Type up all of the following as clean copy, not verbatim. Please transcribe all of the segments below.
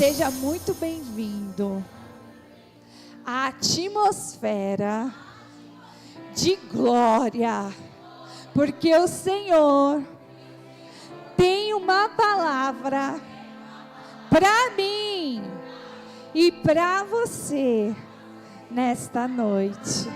Seja muito bem-vindo à atmosfera de glória, porque o Senhor tem uma palavra para mim e para você nesta noite.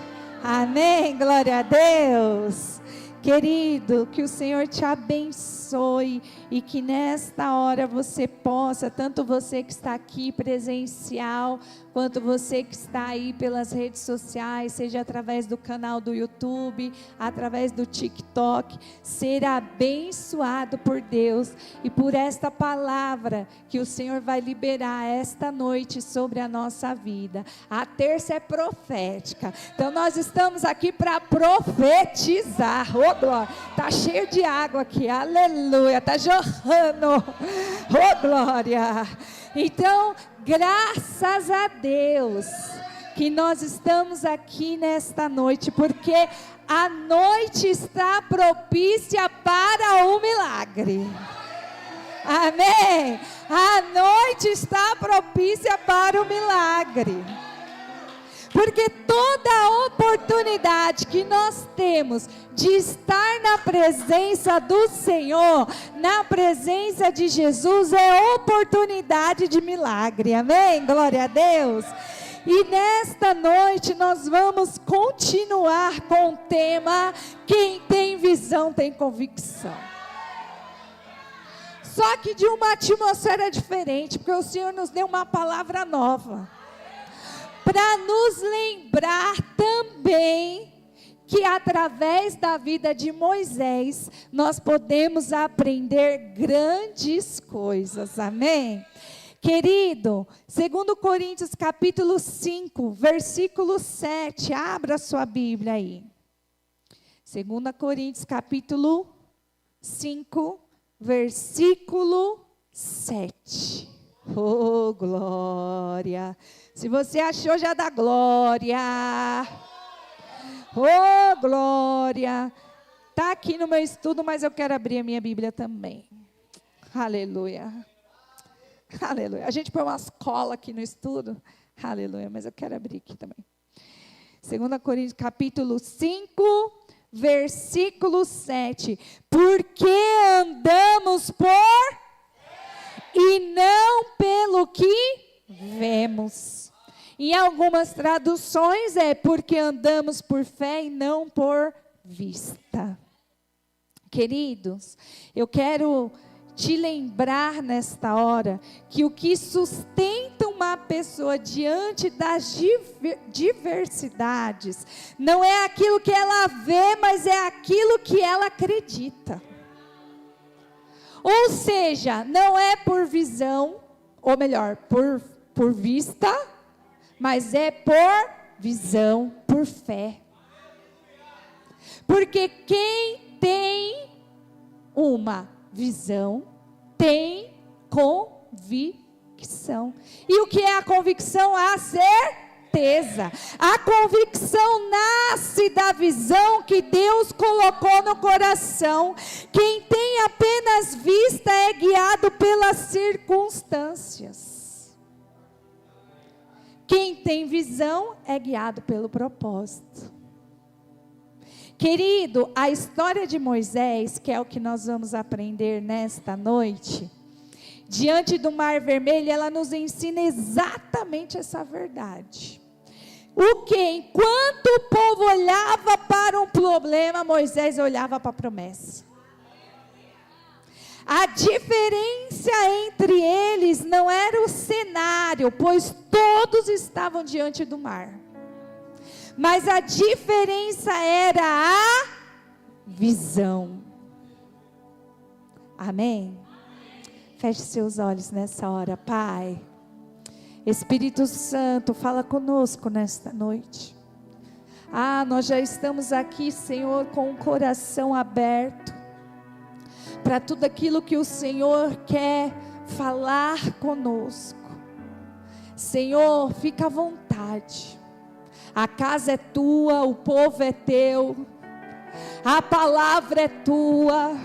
Amém? Glória a Deus. Querido, que o Senhor te abençoe e que nesta hora você possa, tanto você que está aqui presencial, quanto você que está aí pelas redes sociais, seja através do canal do YouTube, através do TikTok, ser abençoado por Deus e por esta palavra que o Senhor vai liberar esta noite sobre a nossa vida. A terça é profética, então nós estamos aqui para profetizar. Oh, glória, está cheio de água aqui, aleluia, está jorrando, oh glória. Então, graças a Deus que nós estamos aqui nesta noite, porque a noite está propícia para o milagre. Amém? A noite está propícia para o milagre. Porque toda oportunidade que nós temos de estar na presença do Senhor, na presença de Jesus, é oportunidade de milagre. Amém? Glória a Deus. E nesta noite nós vamos continuar com o tema: quem tem visão tem convicção. Só que de uma atmosfera diferente, porque o Senhor nos deu uma palavra nova, para nos lembrar também que através da vida de Moisés, nós podemos aprender grandes coisas, amém? Querido, 2 Coríntios capítulo 5, versículo 7, abra sua Bíblia aí. 2 Coríntios capítulo 5, versículo 7. Oh, glória! Se você achou, já dá glória. Oh, glória. Está aqui no meu estudo, mas eu quero abrir a minha Bíblia também. Aleluia. Aleluia. A gente põe umas colas aqui no estudo. Aleluia, mas eu quero abrir aqui também. 2 Coríntios capítulo 5, versículo 7. Porque andamos por e não pelo que vemos. Em algumas traduções é porque andamos por fé e não por vista. Queridos, eu quero te lembrar nesta hora que o que sustenta uma pessoa diante das diversidades não é aquilo que ela vê, mas é aquilo que ela acredita. Ou seja, não é por visão, ou melhor, por vista, mas é por visão, por fé. Porque quem tem uma visão tem convicção. E o que é a convicção? A certeza. A convicção nasce da visão que Deus colocou no coração. Quem tem apenas vista é guiado pelas circunstâncias. Quem tem visão é guiado pelo propósito. Querido, a história de Moisés, que é o que nós vamos aprender nesta noite, diante do Mar Vermelho, ela nos ensina exatamente essa verdade. O que? Enquanto o povo olhava para um problema, Moisés olhava para a promessa. A diferença entre eles não era o cenário, pois todos estavam diante do mar. Mas a diferença era a visão. Amém? Feche seus olhos nessa hora, Pai. Espírito Santo, fala conosco nesta noite. Nós já estamos aqui, Senhor, com o coração aberto para tudo aquilo que o Senhor quer falar conosco. Senhor, fica à vontade. A casa é tua, o povo é teu, a palavra é tua,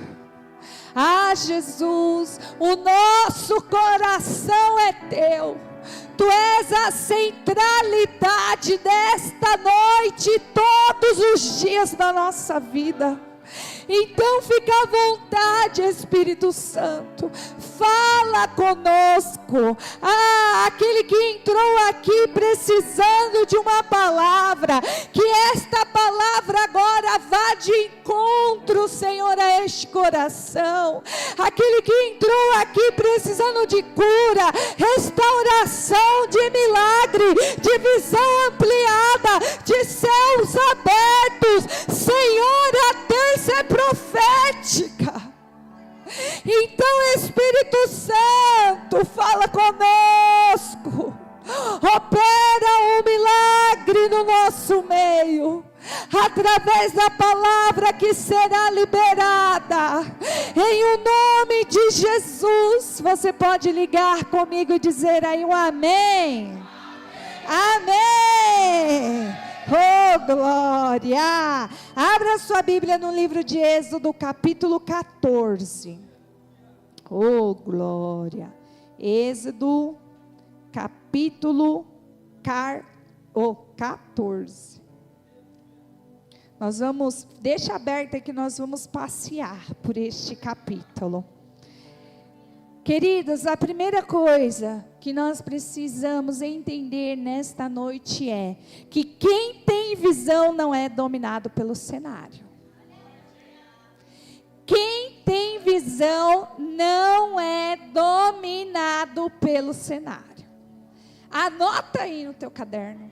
Ah, Jesus, o nosso coração é teu. Tu és a centralidade desta noite, todos os dias da nossa vida. Então fica à vontade, Espírito Santo, fala conosco. Ah, aquele que entrou aqui precisando de uma palavra, que esta palavra agora vá de encontro, Senhor, a este coração. Aquele que entrou aqui precisando de cura, restauração, de milagre, de visão ampliada, de céus abertos, Senhor, a terça é profética. Então, Espírito Santo, fala conosco, opera um milagre no nosso meio, através da palavra que será liberada, em o nome de Jesus. Você pode ligar comigo e dizer aí um amém. Amém. Oh, glória! Abra sua Bíblia no livro de Êxodo, capítulo 14. Oh, glória! Êxodo, capítulo 14. Deixa aberto que nós vamos passear por este capítulo. Queridos, a primeira coisa que nós precisamos entender nesta noite é que quem tem visão não é dominado pelo cenário. Quem tem visão não é dominado pelo cenário. Anota aí no teu caderno.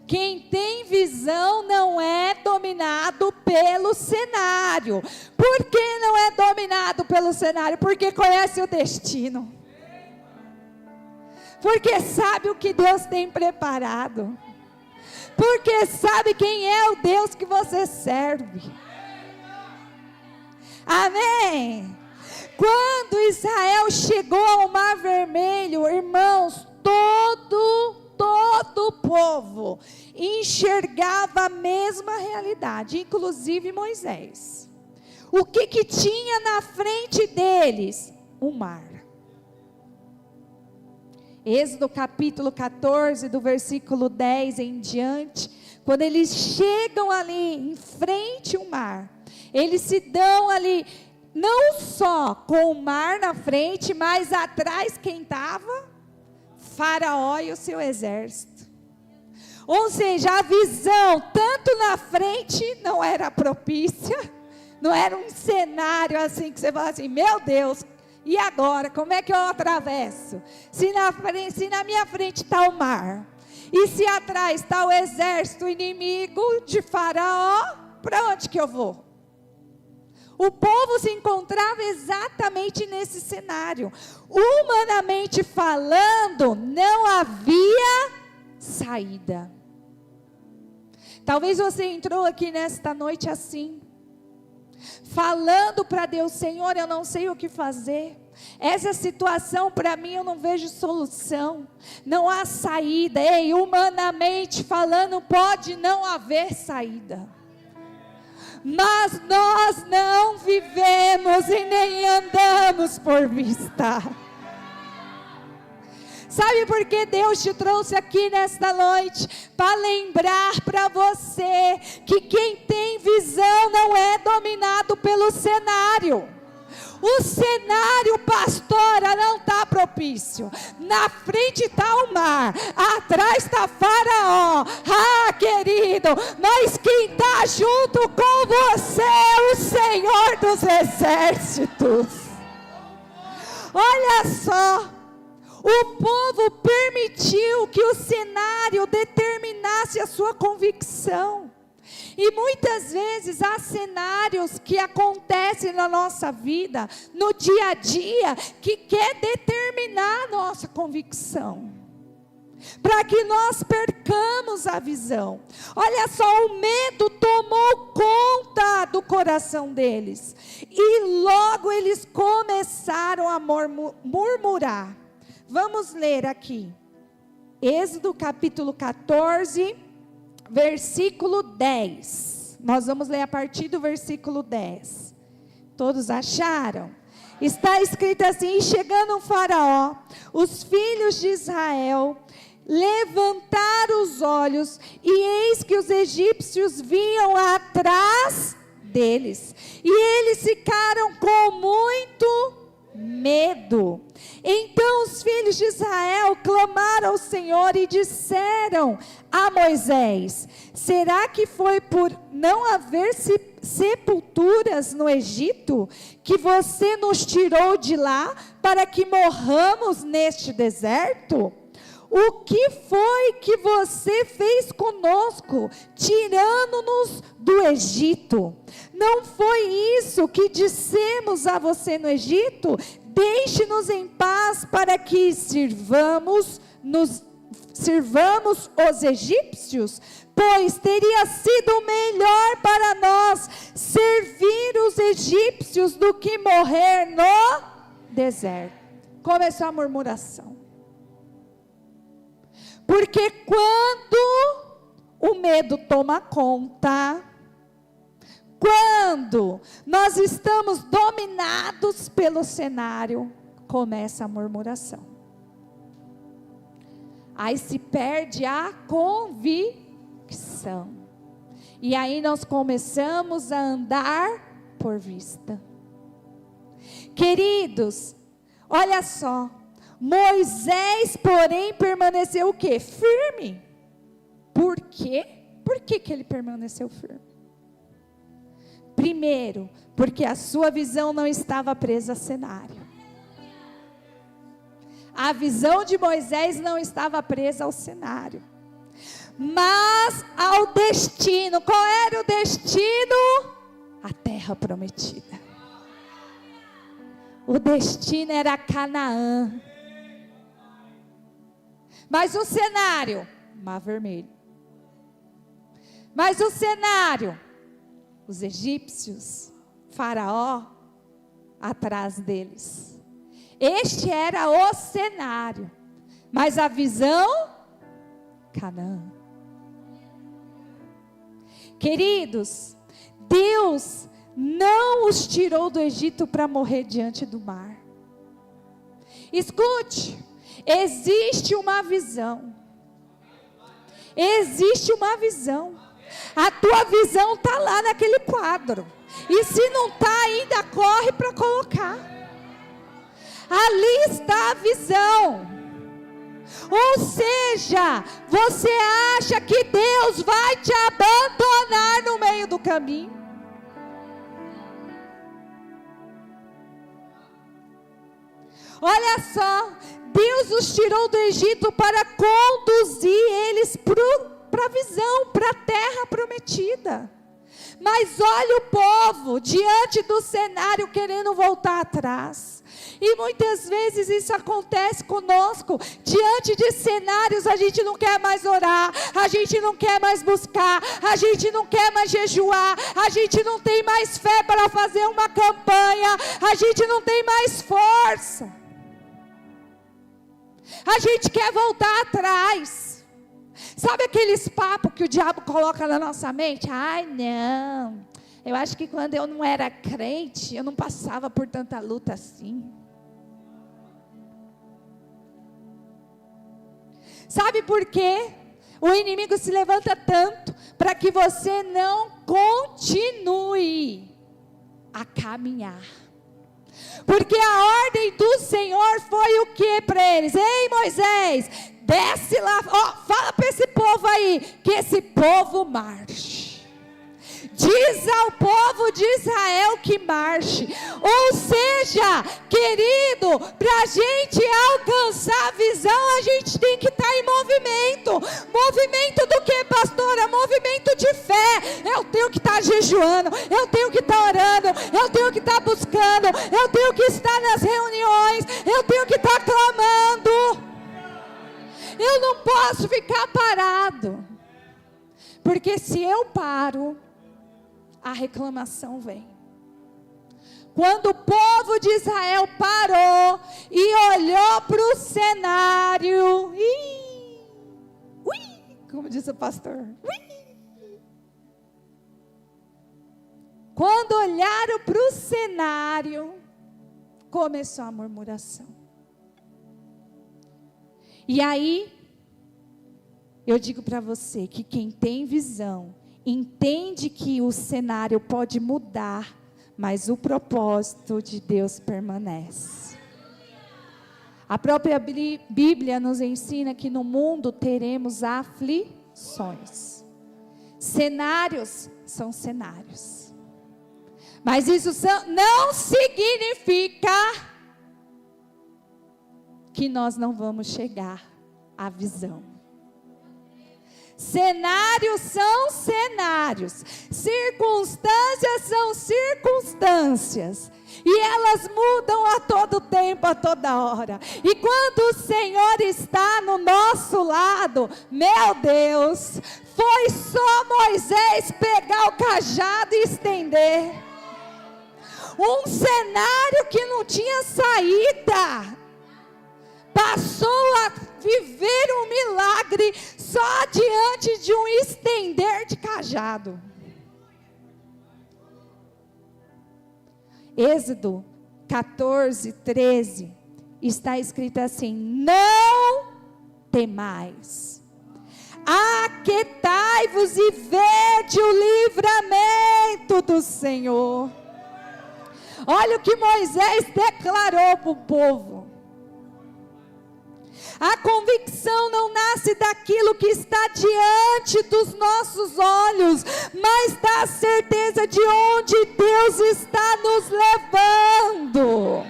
Quem tem visão não é dominado pelo cenário. Por que não é dominado pelo cenário? Porque conhece o destino. Porque sabe o que Deus tem preparado. Porque sabe quem é o Deus que você serve. Amém? Quando Israel chegou ao Mar Vermelho, irmãos, todo o povo enxergava a mesma realidade, inclusive Moisés. O que tinha na frente deles? Um mar. Êxodo capítulo 14, do versículo 10 em diante, quando eles chegam ali em frente ao mar, eles se dão ali, não só com o mar na frente, mas atrás quem estava? Faraó e o seu exército. Ou seja, a visão, tanto na frente, não era propícia, não era um cenário assim, que você fala assim, meu Deus, e agora, como é que eu atravesso? Se na minha frente está o mar, e se atrás está o exército inimigo de Faraó, para onde que eu vou? O povo se encontrava exatamente nesse cenário. Humanamente falando, não havia saída. Talvez você entrou aqui nesta noite assim, falando para Deus, Senhor, eu não sei o que fazer. Essa situação para mim eu não vejo solução. Não há saída. Ei, humanamente falando, pode não haver saída. Mas nós não vivemos e nem andamos por vista. Sabe por que Deus te trouxe aqui nesta noite? Para lembrar para você que quem tem visão não é dominado pelo cenário. O cenário, pastora, não está propício. Na frente está o mar, atrás está Faraó. Ah, querido, mas quem está junto com você é o Senhor dos Exércitos. Olha só, o povo permitiu que o cenário determinasse a sua convicção. E muitas vezes há cenários que acontecem na nossa vida, no dia a dia, que quer determinar a nossa convicção, para que nós percamos a visão. Olha só, o medo tomou conta do coração deles, e logo eles começaram a murmurar. Vamos ler aqui, Êxodo capítulo 14, versículo 10, nós vamos ler a partir do versículo 10, Todos acharam? Está escrito assim: e chegando o faraó, os filhos de Israel levantaram os olhos, e eis que os egípcios vinham atrás deles, e eles ficaram com muito medo. Então os filhos de Israel clamaram ao Senhor e disseram a Moisés: será que foi por não haver sepulturas no Egito que você nos tirou de lá para que morramos neste deserto? O que foi que você fez conosco, tirando-nos do Egito? Não foi isso que dissemos a você no Egito? Deixe-nos em paz para que sirvamos os egípcios, pois teria sido melhor para nós servir os egípcios do que morrer no deserto. Começou a murmuração. Porque quando o medo toma conta, quando nós estamos dominados pelo cenário, começa a murmuração. Aí se perde a convicção. E aí nós começamos a andar por vista. Queridos, olha só. Moisés, porém, permaneceu o quê? Firme. Por quê? Por que ele permaneceu firme? Primeiro, porque a sua visão não estava presa a cenário. A visão de Moisés não estava presa ao cenário, mas ao destino. Qual era o destino? A terra prometida. O destino era Canaã. Mas o cenário, Mar Vermelho. Mas o cenário, os egípcios, Faraó, atrás deles. Este era o cenário. Mas a visão, Canaã. Queridos, Deus não os tirou do Egito para morrer diante do mar. Escute. Existe uma visão. Existe uma visão. A tua visão está lá naquele quadro. E se não está ainda, corre para colocar. Ali está a visão. Ou seja, você acha que Deus vai te abandonar no meio do caminho? Olha só, Deus os tirou do Egito para conduzir eles para a visão, para a terra prometida. Mas olha o povo diante do cenário querendo voltar atrás. E muitas vezes isso acontece conosco. Diante de cenários a gente não quer mais orar, a gente não quer mais buscar, a gente não quer mais jejuar, a gente não tem mais fé para fazer uma campanha, a gente não tem mais força. A gente quer voltar atrás. Sabe aqueles papos que o diabo coloca na nossa mente? Ai, não. Eu acho que quando eu não era crente, eu não passava por tanta luta assim. Sabe por quê? O inimigo se levanta tanto para que você não continue a caminhar. Porque a ordem do Senhor foi o que para eles? Ei, Moisés, desce lá, fala para esse povo aí, que esse povo marche. Diz ao povo de Israel que marche. Ou seja, querido, para a gente alcançar a visão, a gente tem que estar em movimento. Movimento do que, pastora? Movimento de fé. Eu tenho que estar jejuando, eu tenho que estar orando, eu tenho que estar buscando, eu tenho que estar nas reuniões, eu tenho que estar clamando. Eu não posso ficar parado. Porque se eu paro, a reclamação vem. Quando o povo de Israel parou e olhou para o cenário, como disse o pastor, Quando olharam para o cenário, começou a murmuração. E aí, eu digo para você que quem tem visão, entende que o cenário pode mudar, mas o propósito de Deus permanece. A própria Bíblia nos ensina que no mundo teremos aflições. Cenários são cenários. Mas isso não significa que nós não vamos chegar à visão. Cenários são cenários, circunstâncias são circunstâncias, e elas mudam a todo tempo, a toda hora. E quando o Senhor está no nosso lado, meu Deus, foi só Moisés pegar o cajado e estender. Um cenário que não tinha saída, passou a viver um milagre só diante de um estender de cajado. Êxodo 14, 13, está escrito assim: não temais, aquietai-vos e vede o livramento do Senhor. Olha o que Moisés declarou para o povo. A convicção não nasce daquilo que está diante dos nossos olhos, mas da certeza de onde Deus está nos levando.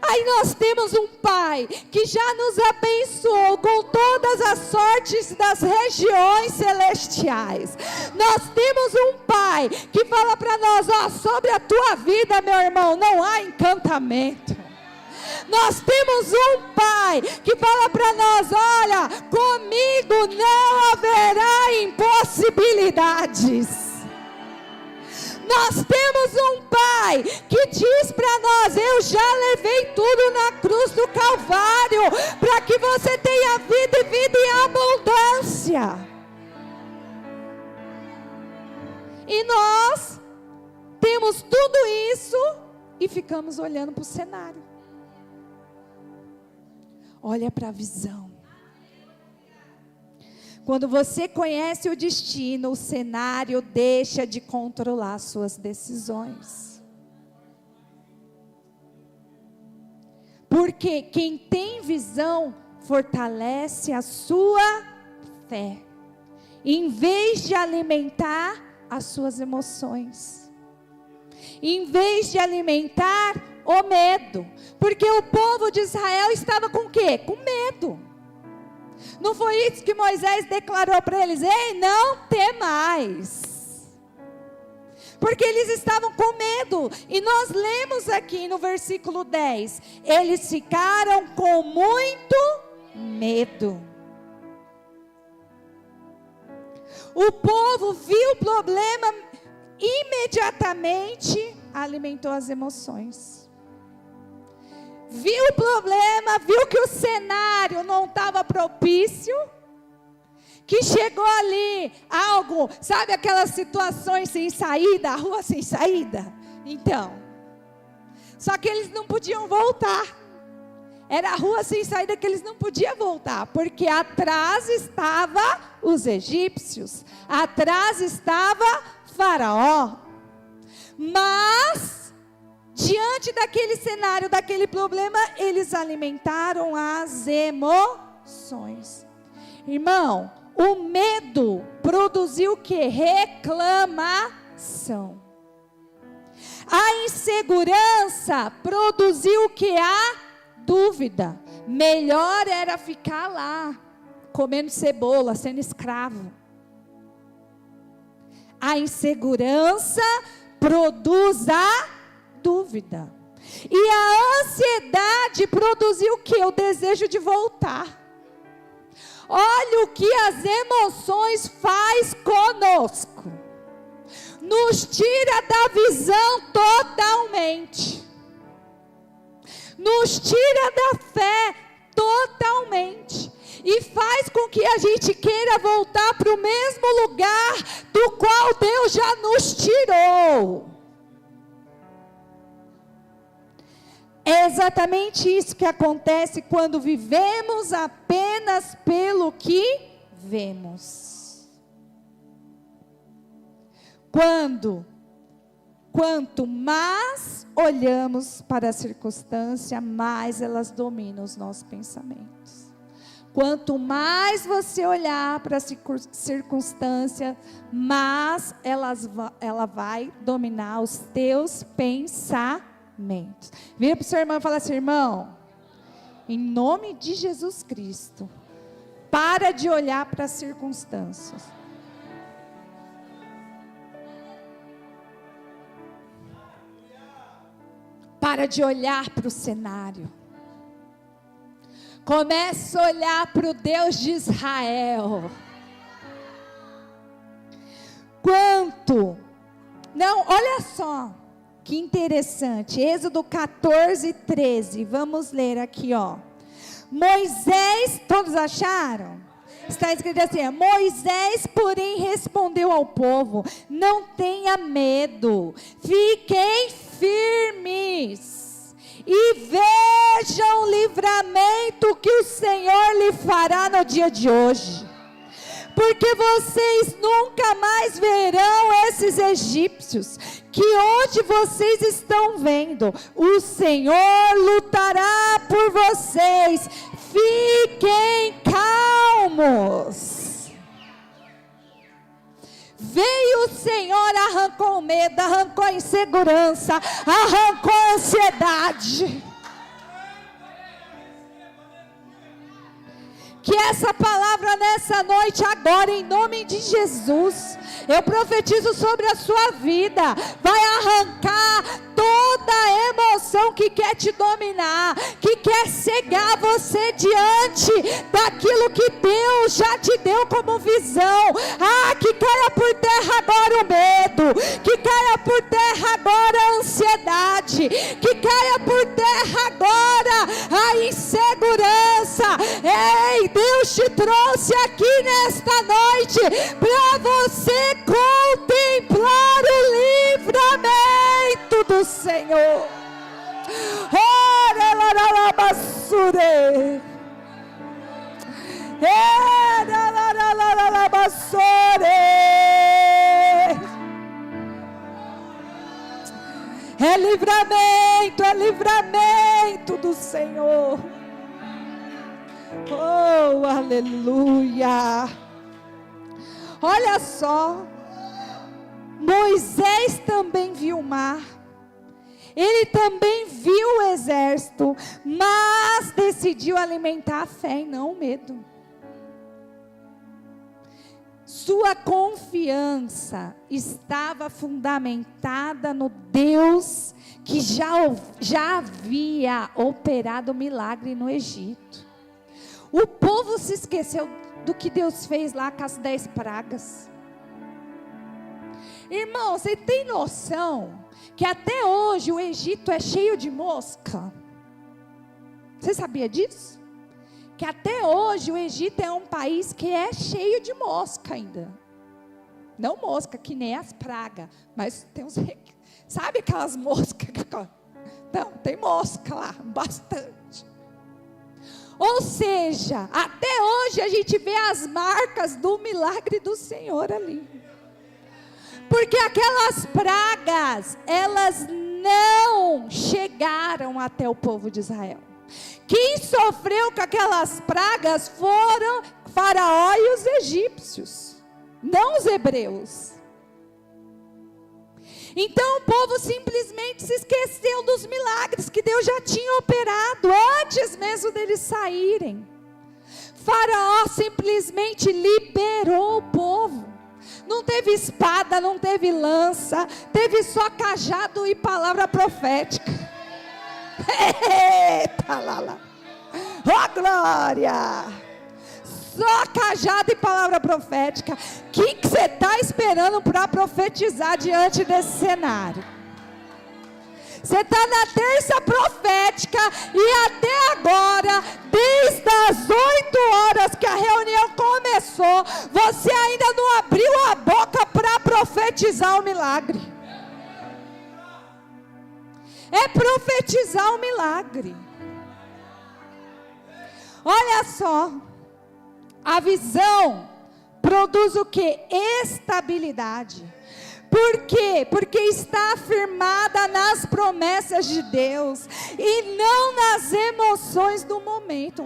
Aí nós temos um Pai que já nos abençoou com todas as sortes das regiões celestiais. Nós temos um Pai que fala para nós: ó, sobre a tua vida, meu irmão, não há encantamento. Nós temos um Pai que fala para nós: olha, comigo não haverá impossibilidades. Nós temos um Pai que diz para nós: eu já levei tudo na cruz do Calvário, para que você tenha vida e vida em abundância. E nós temos tudo isso e ficamos olhando para o cenário. Olha para a visão. Quando você conhece o destino, o cenário deixa de controlar suas decisões. Porque quem tem visão fortalece a sua fé, em vez de alimentar as suas emoções, em vez de alimentar o medo. Porque o povo de Israel estava com o quê? Com medo. Não foi isso que Moisés declarou para eles: ei, não temais. Porque eles estavam com medo. E nós lemos aqui no versículo 10: eles ficaram com muito medo. O povo viu o problema, imediatamente alimentou as emoções. Viu o problema, viu que o cenário não estava propício, que chegou ali algo, sabe aquelas situações sem saída, a rua sem saída? Então, só que eles não podiam voltar. Era a rua sem saída que eles não podiam voltar, porque atrás estava os egípcios, atrás estava Faraó. Mas diante daquele cenário, daquele problema, eles alimentaram as emoções. Irmão, o medo produziu o que? Reclamação. A insegurança produziu o que? A dúvida. Melhor era ficar lá, comendo cebola, sendo escravo. A insegurança produz a dúvida. E a ansiedade produziu o que? O desejo de voltar. Olha o que as emoções faz conosco. Nos tira da visão totalmente. Nos tira da fé totalmente. e faz com que a gente queira voltar para o mesmo lugar do qual Deus já nos tirou. É exatamente isso que acontece quando vivemos apenas pelo que vemos. Quanto mais olhamos para a circunstância, mais elas dominam os nossos pensamentos. Quanto mais você olhar para a circunstância, mais ela vai dominar os teus pensamentos. Vira para o seu irmão e fala assim: irmão, em nome de Jesus Cristo, para de olhar para as circunstâncias. Para de olhar para o cenário. Comece a olhar para o Deus de Israel. Não, olha só. Que interessante, Êxodo 14, 13, vamos ler aqui, ó. Moisés, todos acharam? Está escrito assim: Moisés, porém, respondeu ao povo: não tenha medo, fiquem firmes, e vejam o livramento que o Senhor lhe fará no dia de hoje. Porque vocês nunca mais verão esses egípcios, que hoje vocês estão vendo. O Senhor lutará por vocês. Fiquem calmos. Veio o Senhor, arrancou o medo, arrancou a insegurança, arrancou a ansiedade. Que essa palavra nessa noite agora, em nome de Jesus, eu profetizo sobre a sua vida, vai arrancar toda a emoção que quer te dominar, que quer cegar você diante daquilo que Deus já te deu como visão. Que caia por terra agora o medo, que caia por terra agora a ansiedade, que caia por terra agora a insegurança. Ei, Deus te trouxe aqui nesta noite para você contemplar o livramento do Senhor. Ora, laralabassure. É livramento do Senhor. Oh, aleluia. Olha só, Moisés também viu o mar, ele também viu o exército, mas decidiu alimentar a fé e não o medo. Sua confiança estava fundamentada no Deus que já havia operado milagre no Egito. O povo se esqueceu do que Deus fez lá com as 10 pragas. Irmão, você tem noção que até hoje o Egito é cheio de mosca? Você sabia disso? Que até hoje o Egito é um país que é cheio de mosca ainda. Não mosca que nem as pragas, mas tem uns... Sabe aquelas moscas que ficam... Não, tem mosca lá, bastante. Ou seja, até hoje a gente vê as marcas do milagre do Senhor ali. Porque aquelas pragas, elas não chegaram até o povo de Israel. Quem sofreu com aquelas pragas foram Faraó e os egípcios, não os hebreus. Então o povo simplesmente se esqueceu dos milagres que Deus já tinha operado antes mesmo deles saírem. Faraó simplesmente liberou o povo. Não teve espada, não teve lança, teve só cajado e palavra profética. Eita, lá. Oh, glória! Só cajado e palavra profética. O que você está esperando para profetizar diante desse cenário? Você está na terça profética e até agora, desde as 8 horas que a reunião começou, você ainda não abriu a boca para profetizar o milagre. É profetizar o milagre. Olha só, a visão produz o que? Estabilidade. Por quê? Porque está afirmada nas promessas de Deus e não nas emoções do momento.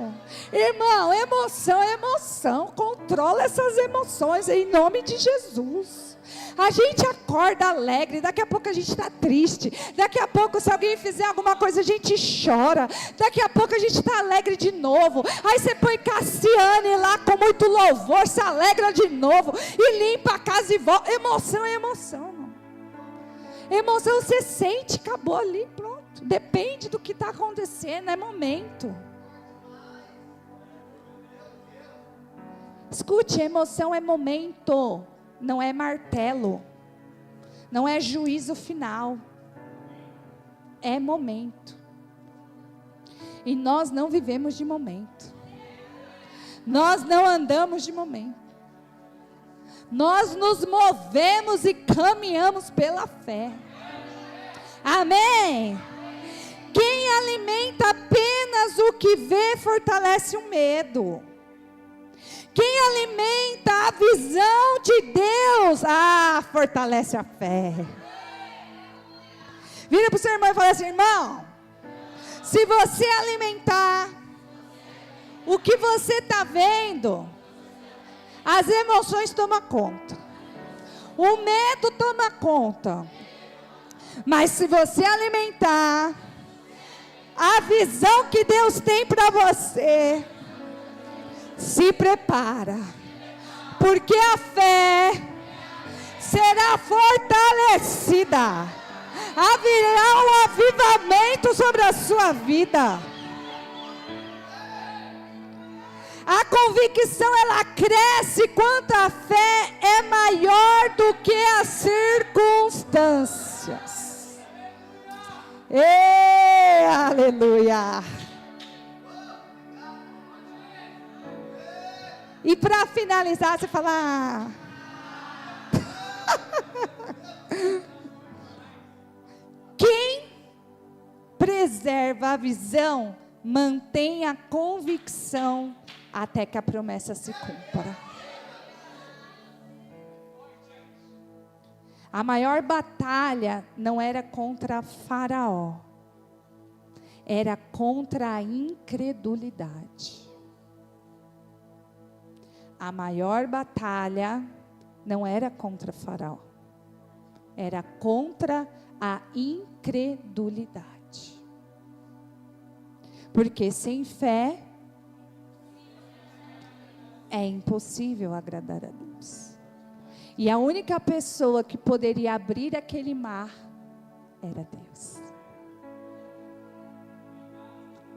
Irmão, emoção é emoção. Controla essas emoções em nome de Jesus. A gente acorda alegre, daqui a pouco a gente está triste, daqui a pouco se alguém fizer alguma coisa a gente chora, daqui a pouco a gente está alegre de novo, aí você põe Cassiane lá com muito louvor, se alegra de novo, e limpa a casa e volta. Emoção é emoção, irmão. Emoção você sente, acabou ali, pronto, depende do que está acontecendo, é momento. Escute, emoção é momento. Não é martelo, não é juízo final, é momento. E nós não vivemos de momento, nós não andamos de momento, nós nos movemos e caminhamos pela fé. Amém? Quem alimenta apenas o que vê fortalece o medo. Quem alimenta a visão de Deus, fortalece a fé. Vira para o seu irmão e fala assim: irmão, se você alimentar o que você está vendo, as emoções tomam conta, o medo toma conta, mas se você alimentar a visão que Deus tem para você, se prepara, porque a fé será fortalecida, haverá um avivamento sobre a sua vida. A convicção ela cresce quando a fé é maior do que as circunstâncias. Aleluia! E para finalizar, você fala: quem preserva a visão, mantém a convicção até que a promessa se cumpra. A maior batalha não era contra Faraó, era contra a incredulidade. A maior batalha não era contra Faraó, era contra a incredulidade. Porque sem fé é impossível agradar a Deus. E a única pessoa que poderia abrir aquele mar era Deus.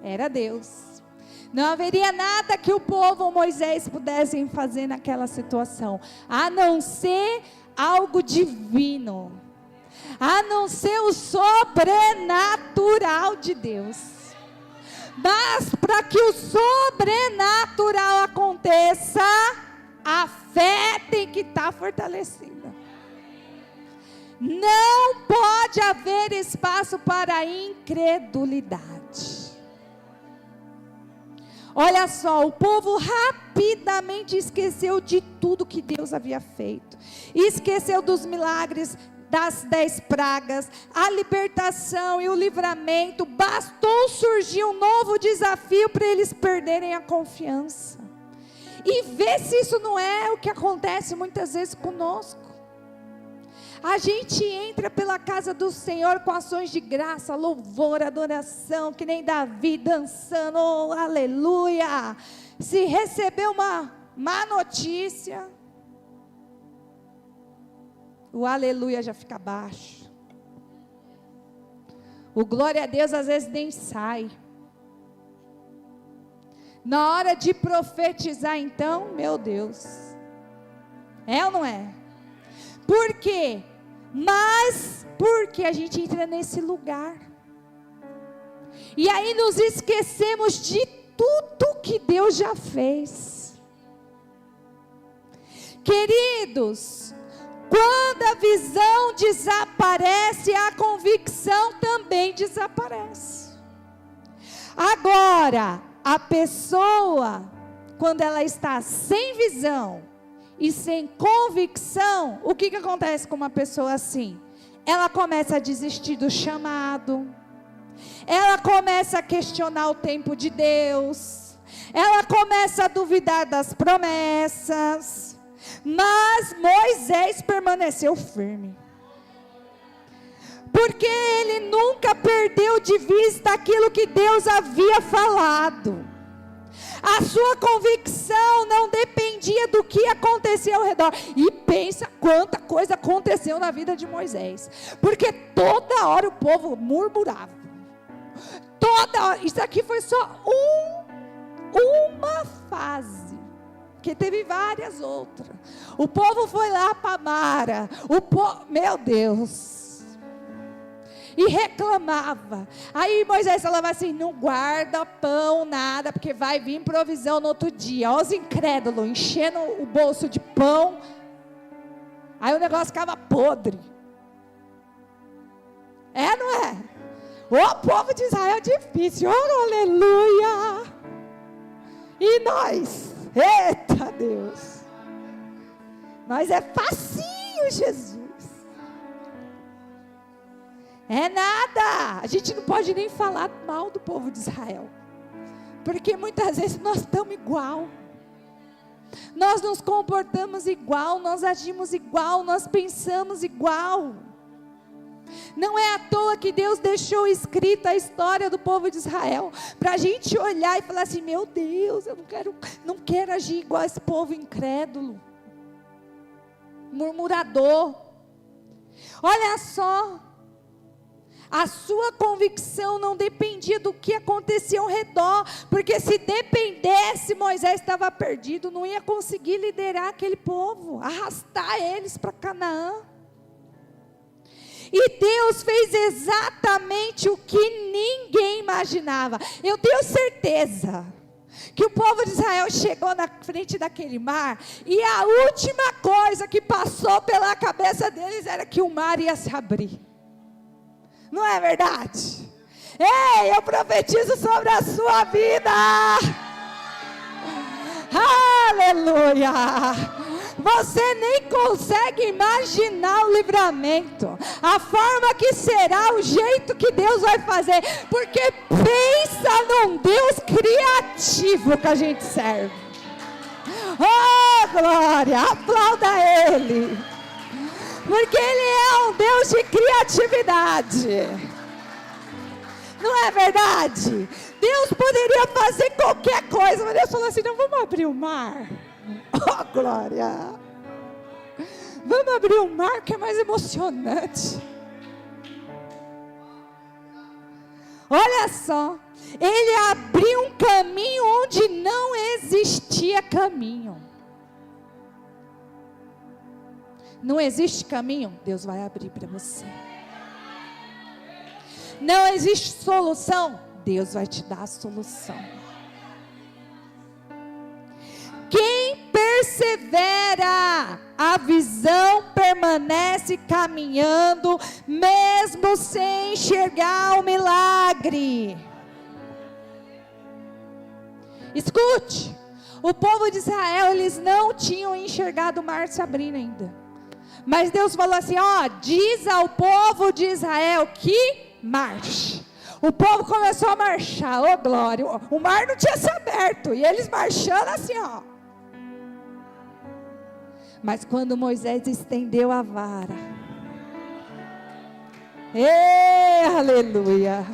Era Deus. Não haveria nada que o povo ou Moisés pudessem fazer naquela situação, a não ser algo divino, a não ser o sobrenatural de Deus. Mas para que o sobrenatural aconteça, a fé tem que estar fortalecida. Não pode haver espaço para a incredulidade. Olha só, o povo rapidamente esqueceu de tudo que Deus havia feito. Esqueceu dos milagres, das 10 pragas, a libertação e o livramento. Bastou surgir um novo desafio para eles perderem a confiança. E vê se isso não é o que acontece muitas vezes conosco. A gente entra pela casa do Senhor com ações de graça, louvor, adoração, que nem Davi dançando, oh, aleluia. Se receber uma má notícia, o aleluia já fica baixo. O glória a Deus às vezes nem sai. Na hora de profetizar então, meu Deus, é ou não é? Por quê? Mas porque a gente entra nesse lugar E aí nos esquecemos de tudo que Deus já fez. Queridos, quando a visão desaparece, a convicção também desaparece. Agora, a pessoa, quando ela está sem visão e sem convicção, o que acontece com uma pessoa assim? Ela começa a desistir do chamado, ela começa a questionar o tempo de Deus, ela começa a duvidar das promessas. Mas Moisés permaneceu firme, porque ele nunca perdeu de vista aquilo que Deus havia falado. A sua convicção não dependia do que acontecia ao redor. E pensa quanta coisa aconteceu na vida de Moisés, porque toda hora o povo murmurava, toda hora. Isso aqui foi só uma fase, que teve várias outras. O povo foi lá para Mara, meu Deus, e reclamava. Aí Moisés falava assim: não guarda pão, nada, porque vai vir provisão no outro dia. Olha os incrédulos, enchendo o bolso de pão, aí o negócio ficava podre. É, não é? O povo de Israel é difícil, oh, aleluia. E nós? Eita Deus, nós é facinho, Jesus. É nada. A gente não pode nem falar mal do povo de Israel, porque muitas vezes nós estamos igual. Nós nos comportamos igual, nós agimos igual, nós pensamos igual. Não é à toa que Deus deixou escrita a história do povo de Israel, para a gente olhar e falar assim: meu Deus, eu não quero agir igual a esse povo incrédulo, murmurador. Olha só, a sua convicção não dependia do que acontecia ao redor, porque se dependesse, Moisés estava perdido, não ia conseguir liderar aquele povo, arrastar eles para Canaã. E Deus fez exatamente o que ninguém imaginava. Eu tenho certeza que o povo de Israel chegou na frente daquele mar, e a última coisa que passou pela cabeça deles era que o mar ia se abrir. Não é verdade? Ei, eu profetizo sobre a sua vida. Aleluia. Você nem consegue imaginar o livramento, a forma que será, o jeito que Deus vai fazer, porque pensa num Deus criativo que a gente serve. Oh glória, aplauda Ele, porque Ele é um Deus de criatividade. Não é verdade? Deus poderia fazer qualquer coisa, mas Deus falou assim: não, vamos abrir o mar. Oh glória, vamos abrir o mar, que é mais emocionante. Olha só, Ele abriu um caminho onde não existia caminho. Não existe caminho, Deus vai abrir para você. Não existe solução, Deus vai te dar a solução. Quem persevera, a visão permanece caminhando, mesmo sem enxergar o milagre. Escute, o povo de Israel, eles não tinham enxergado o mar se abrindo ainda, mas Deus falou assim: ó, diz ao povo de Israel que marche. O povo começou a marchar, oh glória, o mar não tinha se aberto, e eles marchando assim, ó. Mas quando Moisés estendeu a vara, aleluia.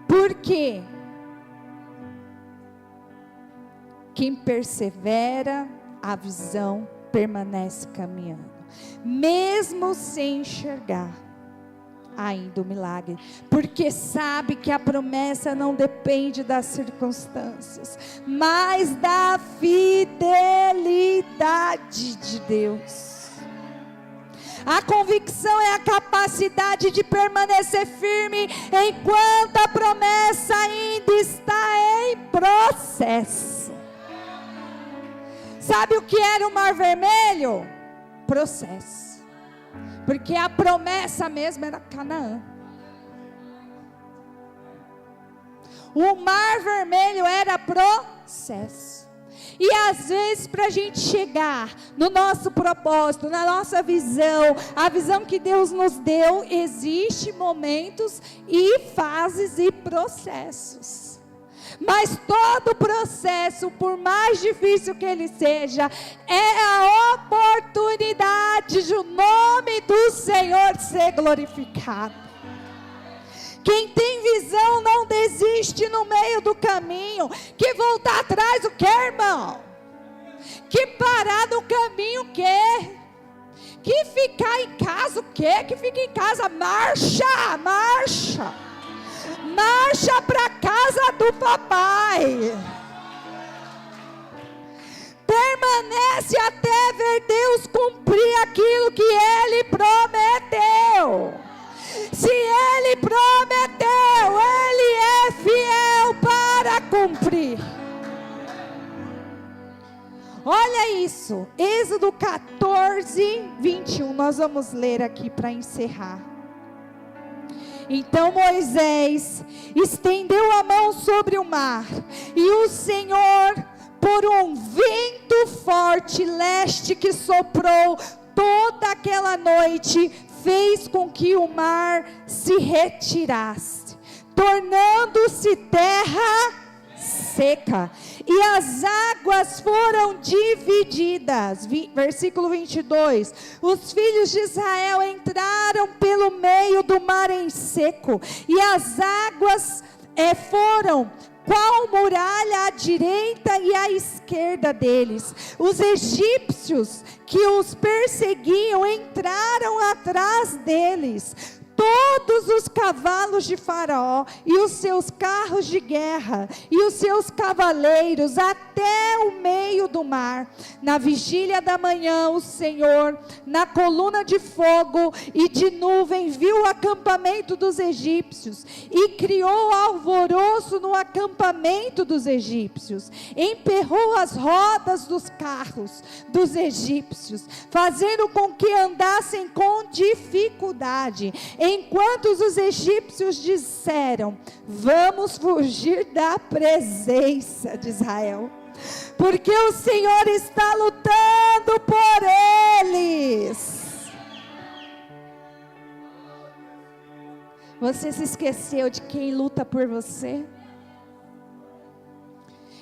Por quê? Quem persevera, a visão permanece caminhando, mesmo sem enxergar ainda o milagre, porque sabe que a promessa não depende das circunstâncias, mas da fidelidade de Deus. A convicção é a capacidade de permanecer firme enquanto a promessa ainda está em processo. Sabe o que era o Mar Vermelho? Processo. Porque a promessa mesmo era Canaã. O Mar Vermelho era processo. E às vezes, para a gente chegar no nosso propósito, na nossa visão, a visão que Deus nos deu, existem momentos e fases e processos. Mas todo processo, por mais difícil que ele seja, é a oportunidade de o nome do Senhor ser glorificado. Quem tem visão não desiste no meio do caminho. Que voltar atrás o que, irmão? Que parar no caminho o que? Que ficar em casa o que? Que fica em casa, marcha, marcha. Marcha para casa do papai. Permanece até ver Deus cumprir aquilo que Ele prometeu. Se Ele prometeu, Ele é fiel para cumprir. Olha isso, Êxodo 14, 21, nós vamos ler aqui para encerrar. Então Moisés estendeu a mão sobre o mar, e o Senhor, por um vento forte leste que soprou toda aquela noite, fez com que o mar se retirasse, tornando-se terra seca, e as águas foram divididas. Versículo 22, os filhos de Israel entraram pelo meio do mar em seco, e as águas foram qual muralha à direita e à esquerda deles. Os egípcios que os perseguiam entraram atrás deles. Todos os cavalos de Faraó e os seus carros de guerra e os seus cavaleiros até o meio do mar. Na vigília da manhã, o Senhor, na coluna de fogo e de nuvem, viu o acampamento dos egípcios e criou alvoroço no acampamento dos egípcios. Emperrou as rodas dos carros dos egípcios, fazendo com que andassem com dificuldade. Enquanto os egípcios disseram: vamos fugir da presença de Israel, porque o Senhor está lutando por eles. Você se esqueceu de quem luta por você?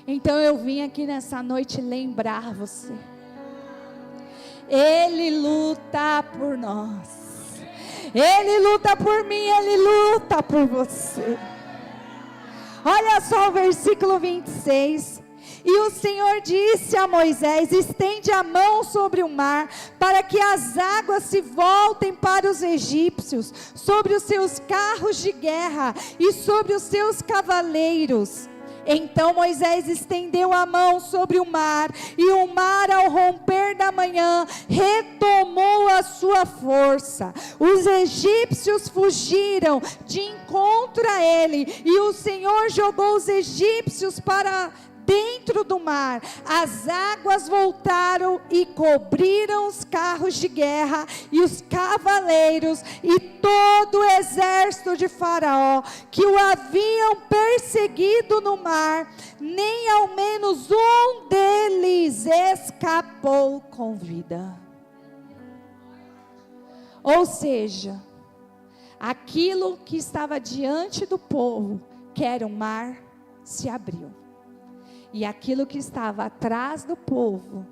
Então eu vim aqui nessa noite lembrar você. Ele luta por nós. Ele luta por mim, Ele luta por você. Olha só o versículo 26. E o Senhor disse a Moisés: estende a mão sobre o mar, para que as águas se voltem para os egípcios, sobre os seus carros de guerra e sobre os seus cavaleiros. Então Moisés estendeu a mão sobre o mar, e o mar, ao romper da manhã, retomou a sua força. Os egípcios fugiram de encontro a ele, e o Senhor jogou os egípcios para dentro do mar. As águas voltaram e cobriram os carros de guerra e os cavaleiros e todo o exército de Faraó, que o haviam perseguido no mar. Nem ao menos um deles escapou com vida. Ou seja, aquilo que estava diante do povo, que era o mar, se abriu. E aquilo que estava atrás do povo,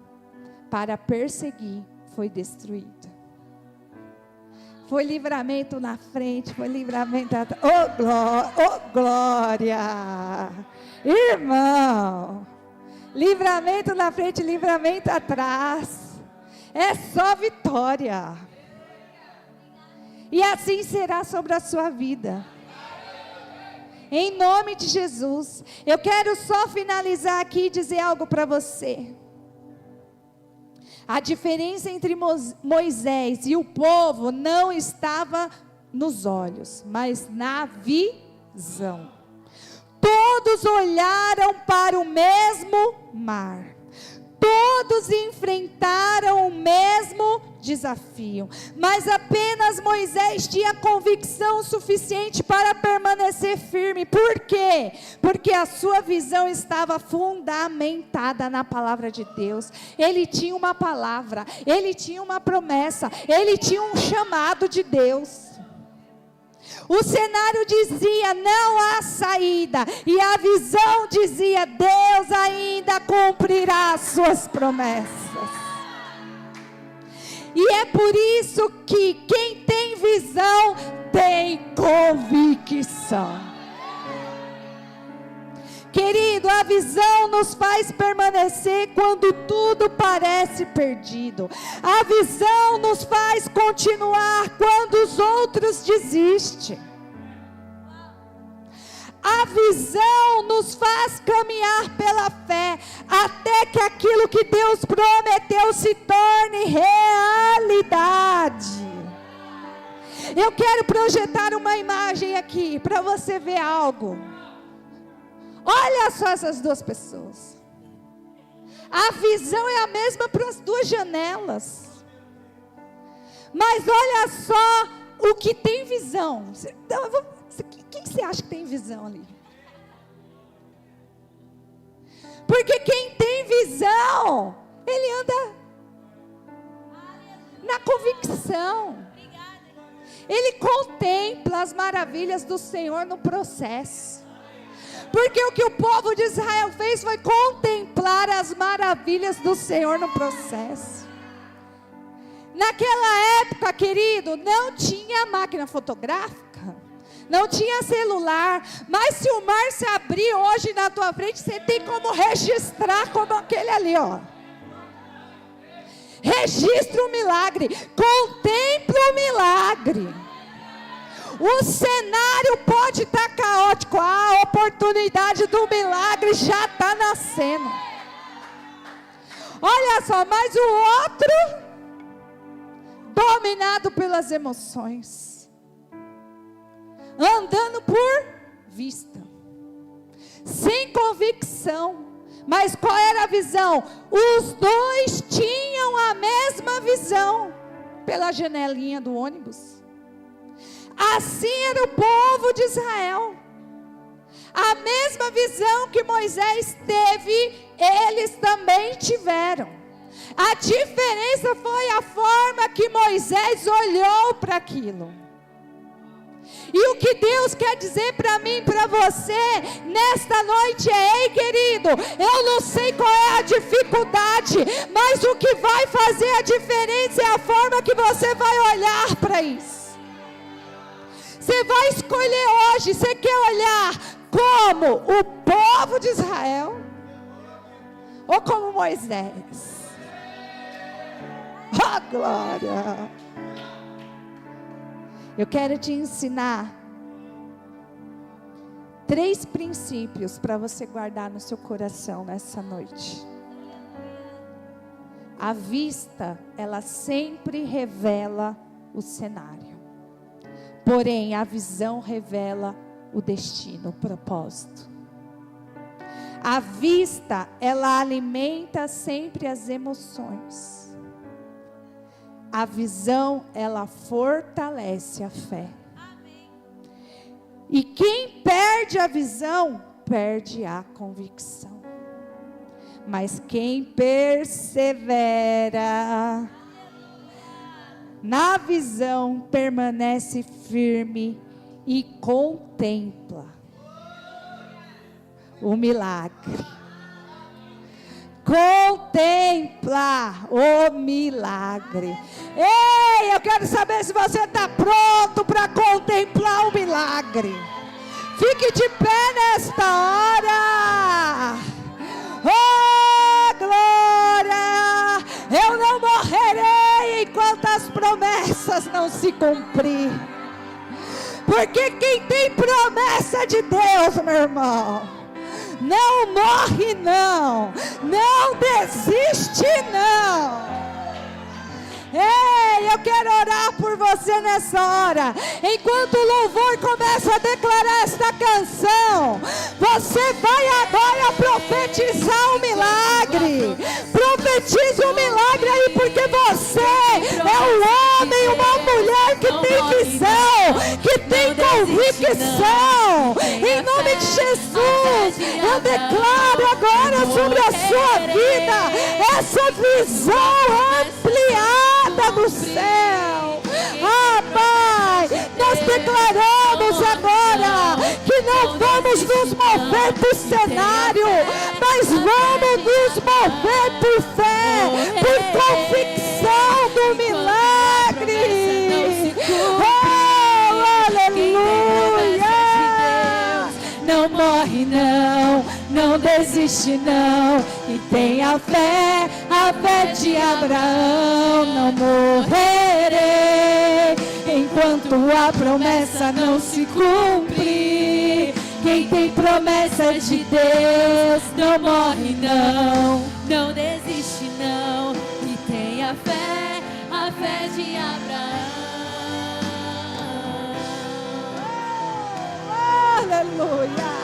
para perseguir, foi destruído. Foi livramento na frente, foi livramento atrás. Oh glória! Irmão, livramento na frente, livramento atrás. É só vitória. E assim será sobre a sua vida. Em nome de Jesus. Eu quero só finalizar aqui e dizer algo para você. A diferença entre Moisés e o povo não estava nos olhos, mas na visão. Todos olharam para o mesmo mar. Todos enfrentaram o mesmo desafio, mas apenas Moisés tinha convicção suficiente para permanecer firme. Por quê? Porque a sua visão estava fundamentada na palavra de Deus. Ele tinha uma palavra, ele tinha uma promessa, ele tinha um chamado de Deus. O cenário dizia: não há saída, e a visão dizia: Deus ainda cumprirá as suas promessas. E é por isso que quem tem visão tem convicção. Querido, a visão nos faz permanecer quando tudo parece perdido. A visão nos faz continuar quando os outros desistem. A visão nos faz caminhar pela fé, até que aquilo que Deus prometeu se torne realidade. Eu quero projetar uma imagem aqui, para você ver algo. Olha só essas duas pessoas. A visão é a mesma para as duas janelas. Mas olha só o que tem visão. Quem você acha que tem visão ali? Porque quem tem visão, ele anda na convicção. Ele contempla as maravilhas do Senhor no processo. Porque o que o povo de Israel fez foi contemplar as maravilhas do Senhor no processo. Naquela época, querido, não tinha máquina fotográfica, não tinha celular, mas se o mar se abrir hoje na tua frente, você tem como registrar como aquele ali, ó. Registra o milagre, contempla o milagre. O cenário pode estar caótico, a oportunidade do milagre já está nascendo. Olha só, mas o outro, dominado pelas emoções, andando por vista, sem convicção. Mas qual era a visão? Os dois tinham a mesma visão, pela janelinha do ônibus. Assim era o povo de Israel. A mesma visão que Moisés teve, eles também tiveram. A diferença foi a forma que Moisés olhou para aquilo. E o que Deus quer dizer para mim e para você nesta noite é: ei, querido, eu não sei qual é a dificuldade, mas o que vai fazer a diferença é a forma que você vai olhar para isso. Você vai escolher hoje, você quer olhar como o povo de Israel ou como Moisés? Oh, glória! Eu quero te ensinar 3 princípios para você guardar no seu coração nessa noite. A vista, ela sempre revela o cenário. Porém, a visão revela o destino, o propósito. A vista, ela alimenta sempre as emoções. A visão, ela fortalece a fé. E quem perde a visão, perde a convicção. Mas quem persevera na visão, permanece firme e contempla o milagre. Contempla o milagre. Ei, eu quero saber se você está pronto para contemplar o milagre. Fique de pé nesta hora. Oh, glória! Eu não morrerei enquanto as promessas não se cumprir. Porque quem tem promessa de Deus, meu irmão, não morre não, não desiste não. Ei, eu quero orar por você nessa hora. Enquanto o louvor começa a declarar esta canção, você vai agora profetizar um milagre. Profetize um milagre aí, porque você é um homem, uma mulher que tem visão, que tem convicção. Em nome de Jesus, eu declaro agora sobre a sua vida essa visão ampliada do céu. Ah, Pai, nós declaramos agora que não vamos nos mover por cenário, mas vamos nos mover por fé, por convicção do milagre. Oh, aleluia! Não morre não, não desiste não, e tenha fé, a fé de Abraão. Não morrerei enquanto a promessa não se cumprir. Quem tem promessa de Deus não morre não, não desiste não, e tenha fé, a fé de Abraão. Aleluia!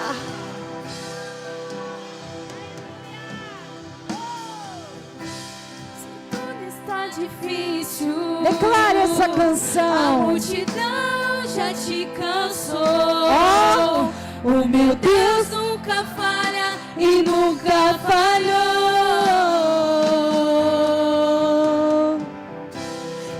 Se tudo está difícil, declare essa a canção. multidão já te cansou. Oh, o meu Deus nunca falha e nunca falhou.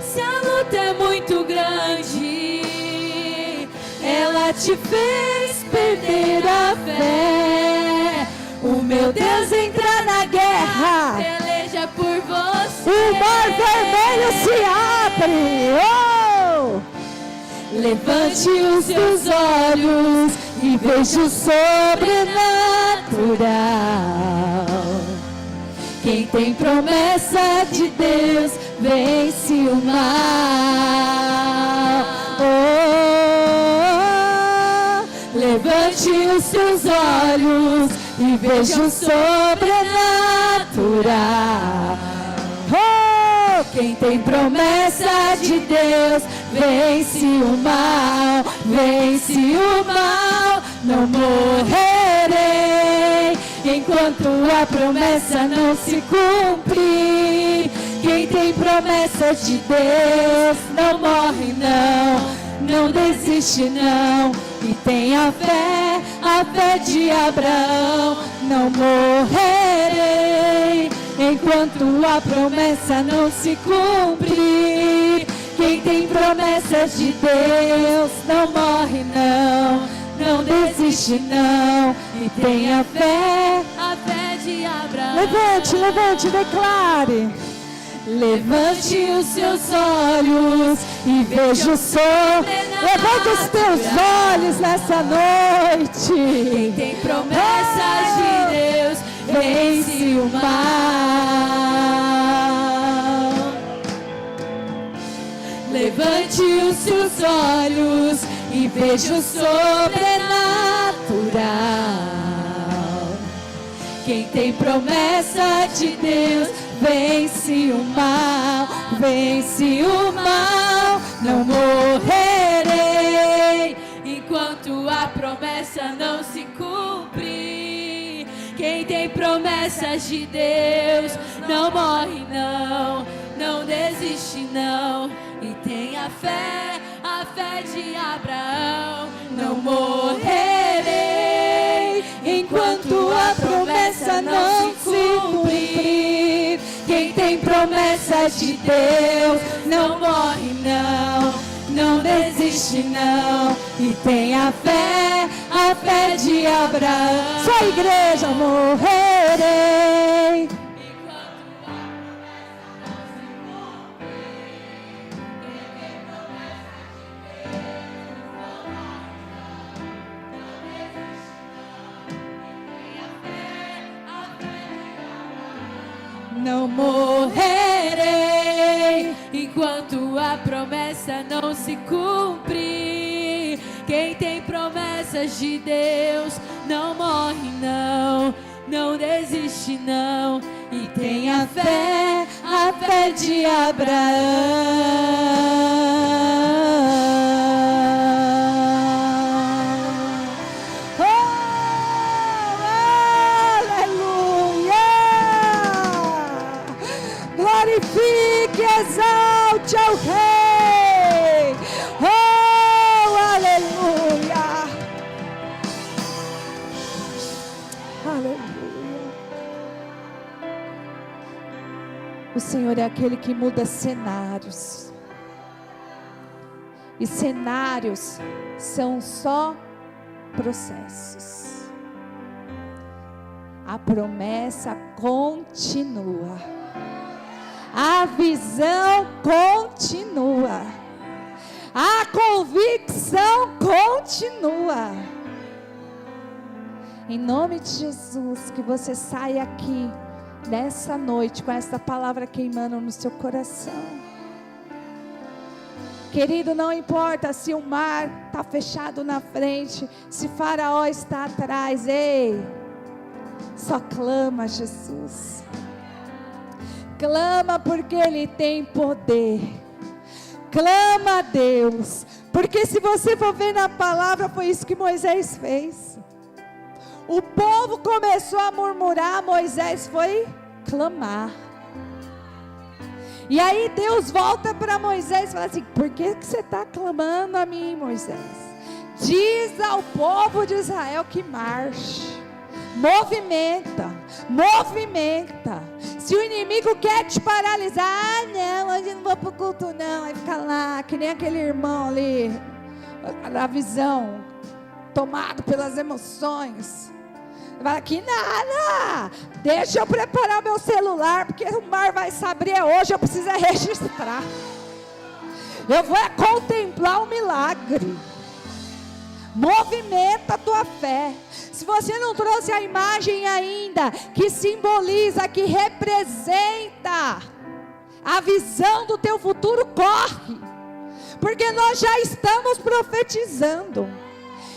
Se a luta é muito grande, ela te fez perder a fé. O meu Deus entra na guerra, peleja por você. O mar vermelho se abre. Oh! Levante os seus olhos e veja o sobrenatural. Quem tem promessa de Deus vence o mal. Oh, levante os seus olhos e veja o sobrenatural. Oh, quem tem promessa de Deus vence o mal, vence o mal. Não morrerei enquanto a promessa não se cumprir. Quem tem promessa de Deus não morre não, não desiste não, e tem a fé de Abraão. Não morrerei enquanto a promessa não se cumprir. Quem tem promessas de Deus não morre não, não desiste não, e tem a fé de Abraão. Levante, levante, declare. Levante os seus olhos e veja o sol. Levante os teus olhos nessa noite. Quem tem promessas de Deus vence o mal. Levante os seus olhos e veja o sobrenatural. Quem tem promessa de Deus vence o mal, vence o mal. Não morrerei enquanto a promessa não se cumprir. Quem tem promessas de Deus não morre não, não desiste não, e tem a fé de Abraão. Não morrerei enquanto a promessa não se cumprir. Quem tem promessa de Deus não morre não, não desiste não, e tem a fé de Abraão. Só a igreja morrerei. Não morrerei enquanto a promessa não se cumprir. Quem tem promessas de Deus não morre não, não desiste não, e tenha fé, a fé de Abraão. Glorifique, exalte ao Rei. Oh, aleluia. Aleluia. O Senhor é aquele que muda cenários. E cenários são só processos. A promessa continua. A visão continua. A convicção continua. Em nome de Jesus, que você saia aqui nessa noite com essa palavra queimando no seu coração. Querido, não importa se o mar está fechado na frente, se Faraó está atrás, ei, só clama Jesus. Clama porque Ele tem poder. Clama a Deus. Porque se você for ver na palavra, foi isso que Moisés fez. O povo começou a murmurar, Moisés foi clamar. E aí Deus volta para Moisés e fala assim: por que você está clamando a mim, Moisés? Diz ao povo de Israel que marche. Movimenta, movimenta. Se o inimigo quer te paralisar, não, hoje eu não vou para o culto não, aí fica lá, que nem aquele irmão ali, na visão, tomado pelas emoções. Fala que nada, deixa eu preparar meu celular, porque o mar vai se abrir hoje, eu preciso registrar. Eu vou contemplar o milagre. Movimenta a tua fé. Se você não trouxe a imagem ainda, que simboliza, que representa a visão do teu futuro, corre. Porque nós já estamos profetizando.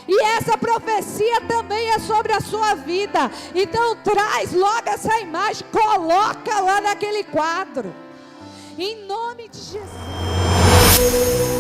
E essa profecia também é sobre a sua vida. Então traz logo essa imagem, coloca lá naquele quadro. Em nome de Jesus.